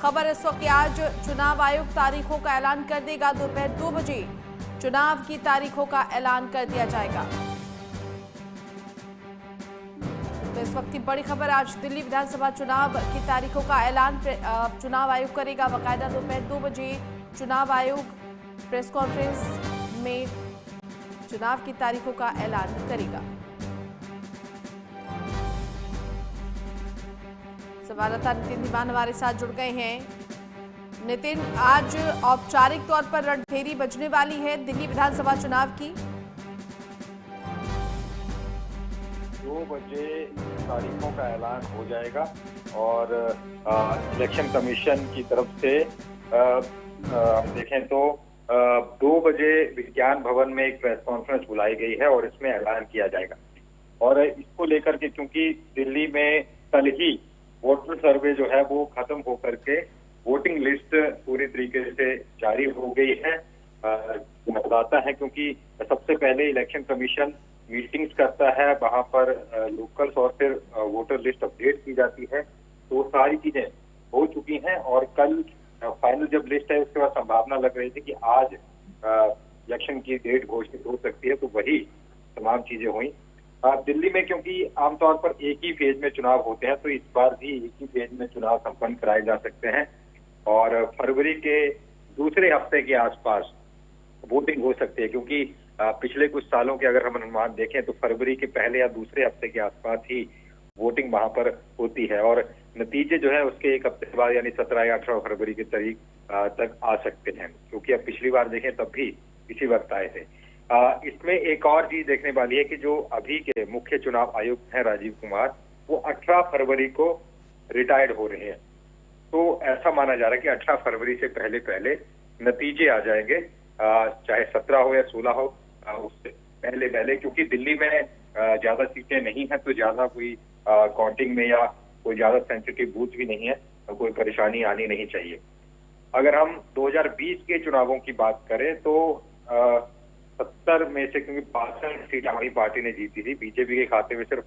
खबर इस वक्त आज चुनाव आयोग तारीखों का ऐलान कर देगा। दोपहर 2 बजे चुनाव की तारीखों का ऐलान कर दिया जाएगा। तो इस वक्त की बड़ी खबर, आज दिल्ली विधानसभा चुनाव की तारीखों का ऐलान चुनाव आयोग करेगा। बाकायदा दोपहर 2 बजे चुनाव आयोग प्रेस कॉन्फ्रेंस में चुनाव की तारीखों का ऐलान करेगा। संवाददाता नितिन दीवान हमारे साथ जुड़ गए हैं। नितिन, आज औपचारिक तौर पर रणभेरी बजने वाली है दिल्ली विधानसभा चुनाव की। 2 बजे तारीखों का ऐलान हो जाएगा और इलेक्शन कमीशन की तरफ से हम देखें तो 2 बजे विज्ञान भवन में एक प्रेस कॉन्फ्रेंस बुलाई गई है और इसमें ऐलान किया जाएगा। और इसको लेकर के क्योंकि दिल्ली में कल ही वोटर सर्वे जो है वो खत्म होकर के वोटिंग लिस्ट पूरी तरीके से जारी हो गई है। मतदाता है क्योंकि सबसे पहले इलेक्शन कमीशन मीटिंग्स करता है, वहां पर लोकल्स और फिर वोटर लिस्ट अपडेट की जाती है। तो सारी चीजें हो चुकी हैं और कल फाइनल जब लिस्ट है उसके बाद संभावना लग रही थी कि आज इलेक्शन की डेट घोषित हो सकती है, तो वही तमाम चीजें हुई। दिल्ली में क्योंकि आमतौर पर एक ही फेज में चुनाव होते हैं, तो इस बार भी एक ही फेज में चुनाव संपन्न कराए जा सकते हैं और फरवरी के दूसरे हफ्ते के आसपास वोटिंग हो सकती है। क्योंकि पिछले कुछ सालों के अगर हम अनुमान देखें तो फरवरी के पहले या दूसरे हफ्ते के आसपास ही वोटिंग वहां पर होती है और नतीजे जो है उसके एक हफ्ते बाद यानी 17 या 18 फरवरी की तारीख तक आ सकते हैं। क्योंकि अब पिछली बार देखें तब भी इसी वक्त आए थे। इसमें एक और चीज देखने वाली है कि जो अभी के मुख्य चुनाव आयुक्त हैं राजीव कुमार, वो 18 फरवरी को रिटायर्ड हो रहे हैं। तो ऐसा माना जा रहा है कि 18 फरवरी से पहले पहले नतीजे आ जाएंगे, चाहे 17 हो या 16 हो, उससे पहले पहले। क्योंकि दिल्ली में ज्यादा सीटें नहीं है तो ज्यादा कोई काउंटिंग में या कोई ज्यादा सेंसिटिव बूथ भी नहीं है, तो कोई परेशानी आनी नहीं चाहिए। अगर हम 2020 के चुनावों की बात करें तो 70 में से क्योंकि 62 सीट हमारी पार्टी ने जीती थी, बीजेपी के खाते में सिर्फ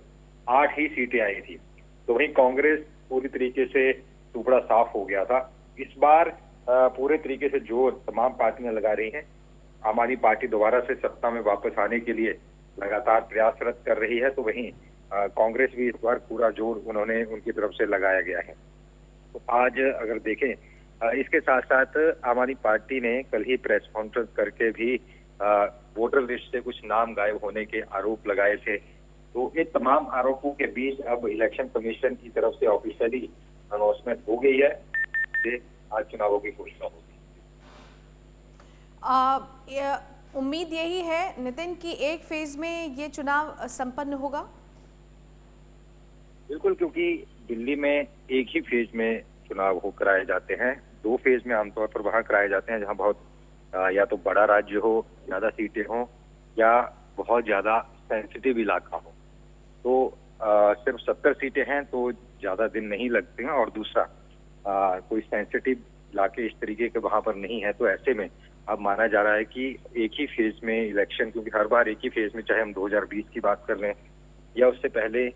8 ही सीटें आई थी। तो वहीं कांग्रेस पूरी तरीके से टुकड़ा साफ हो गया था। इस बार पूरे तरीके से जोर तमाम पार्टियां लगा रही हैं। हमारी पार्टी दोबारा से सत्ता में वापस आने के लिए लगातार प्रयासरत कर रही है, तो वहीं कांग्रेस भी इस बार पूरा जोर उन्होंने उनकी तरफ से लगाया गया है। तो आज अगर देखें, इसके साथ साथ हमारी पार्टी ने कल ही प्रेस कॉन्फ्रेंस करके भी वोटर लिस्ट से कुछ नाम गायब होने के आरोप लगाए थे। तो ये तमाम आरोपों के बीच अब इलेक्शन कमीशन की तरफ से ऑफिशियली अनाउंसमेंट हो गई है कि आज चुनावों की घोषणा होगी। उम्मीद यही है नितिन कि एक फेज में ये चुनाव संपन्न होगा। बिल्कुल, क्योंकि दिल्ली में एक ही फेज में चुनाव हो कराए जाते हैं। 2 फेज में आमतौर पर वहां कराए जाते हैं जहां बहुत या तो बड़ा राज्य हो, ज्यादा सीटें हो, या बहुत ज्यादा सेंसिटिव इलाका हो। तो सिर्फ 70 सीटें हैं तो ज्यादा दिन नहीं लगते हैं और दूसरा कोई सेंसिटिव इलाके इस तरीके के वहां पर नहीं है। तो ऐसे में अब माना जा रहा है कि एक ही फेज में इलेक्शन, क्योंकि हर बार एक ही फेज में, चाहे हम 2020 की बात कर लें या उससे पहले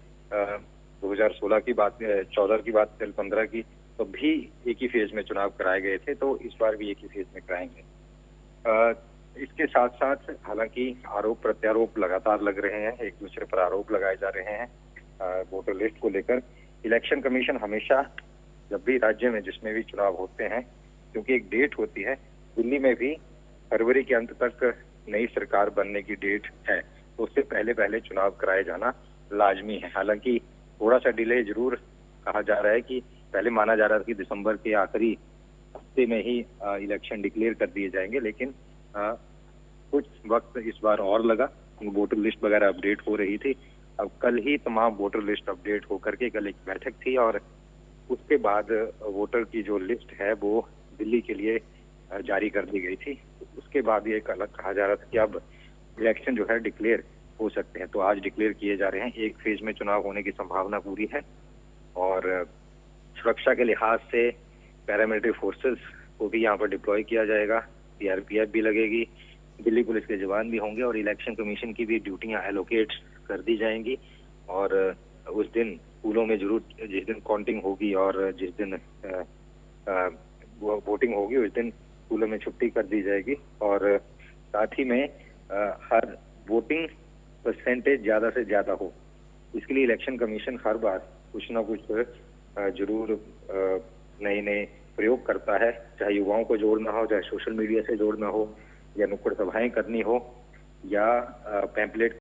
2016 की बात, 14 की बात करें, 15 की, तो भी एक ही फेज में चुनाव कराए गए थे। तो इस बार भी एक ही फेज में कराएंगे। इसके साथ साथ हालांकि आरोप प्रत्यारोप लगातार लग रहे हैं, एक दूसरे पर आरोप लगाए जा रहे हैं वोटर लिस्ट को लेकर। इलेक्शन कमीशन हमेशा जब भी राज्य में जिसमें भी चुनाव होते हैं, क्योंकि एक डेट होती है, दिल्ली में भी फरवरी के अंत तक नई सरकार बनने की डेट है, तो उससे पहले पहले चुनाव कराए जाना लाजमी है। हालांकि थोड़ा सा डिले जरूर कहा जा रहा है कि पहले माना जा रहा था कि दिसंबर के आखिरी हफ्ते में ही इलेक्शन डिक्लेयर कर दिए जाएंगे, लेकिन कुछ वक्त इस बार और लगा। वोटर लिस्ट वगैरह अपडेट हो रही थी। अब कल ही तमाम वोटर लिस्ट अपडेट होकर के कल एक बैठक थी और उसके बाद वोटर की जो लिस्ट है वो दिल्ली के लिए जारी कर दी गई थी। उसके बाद ये अलग कहा जा रहा था कि अब इलेक्शन जो है डिक्लेयर हो सकते हैं। तो आज डिक्लेयर किए जा रहे हैं। एक फेज में चुनाव होने की संभावना पूरी है और सुरक्षा के लिहाज से पैरामिलिट्री फोर्सेस को भी यहाँ पर डिप्लॉय किया जाएगा, सीआरपीएफ भी लगेगी, दिल्ली पुलिस के जवान भी होंगे और इलेक्शन कमीशन की भी ड्यूटियां एलोकेट कर दी जाएंगी। और उस दिन स्कूलों में जरूर, जिस दिन काउंटिंग होगी और जिस दिन वोटिंग होगी उस दिन स्कूलों में छुट्टी कर दी जाएगी और साथ ही में हर वोटिंग परसेंटेज ज्यादा से ज्यादा हो, इसके लिए इलेक्शन कमीशन हर बार कुछ ना कुछ जरूर नए नए प्रयोग करता है, चाहे युवाओं को जोड़ना हो, चाहे सोशल मीडिया से जोड़ना हो, या नुक्कड़ सभाएं करनी हो, या पैम्पलेट